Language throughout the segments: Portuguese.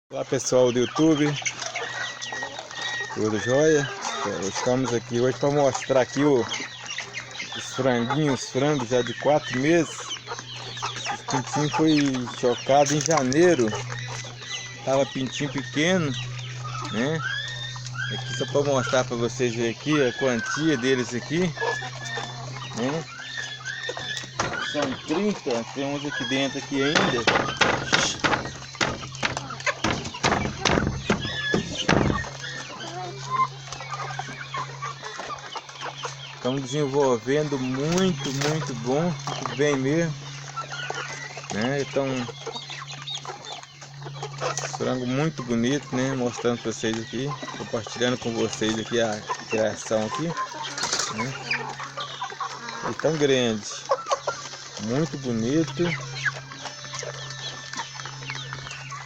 Olá pessoal do YouTube, tudo jóia? Estamos aqui hoje para mostrar aqui os franguinhos, os frangos já de 4 meses. Os pintinhos foi chocado em janeiro, tava pintinho pequeno, né? Aqui só para mostrar para vocês verem aqui a quantia deles aqui, né? São 30, tem uns aqui dentro aqui ainda. Estão desenvolvendo muito bom, muito bem mesmo, né? Então, frango muito bonito, né? Mostrando para vocês aqui, compartilhando com vocês aqui a criação aqui, né? E tão grande, muito bonito.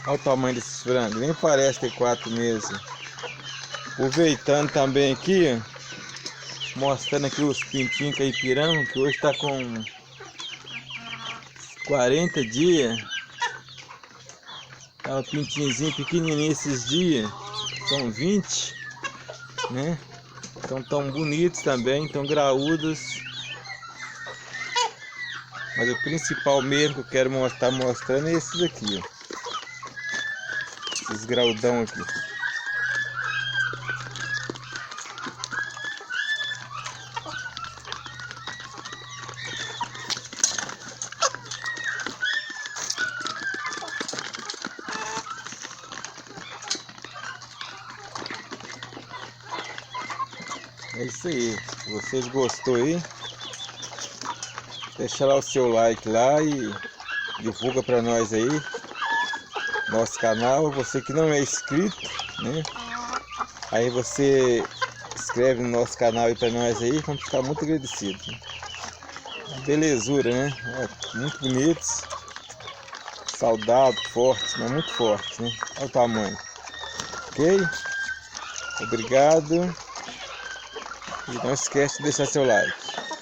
Olha o tamanho desses frangos, nem parece ter 4 meses. Aproveitando também aqui, ó, mostrando aqui os pintinhos caipirão, que hoje está com 40 dias. Tava pintinhozinho pequenininho esses dias, são 20, né? Então tão bonitos também, tão graúdos. Mas o principal mesmo que eu quero estar mostrando é esses aqui, ó. Esses graudão aqui. É isso aí, se vocês gostou aí, deixa lá o seu like lá e divulga para nós aí, nosso canal. Você que não é inscrito, né? Aí você inscreve no nosso canal aí para nós aí, vamos ficar muito agradecidos. Belezura, né? Ó, muito bonitos, saudável, forte, mas muito forte, né? Olha o tamanho. Ok? Obrigado. E não esquece de deixar seu like.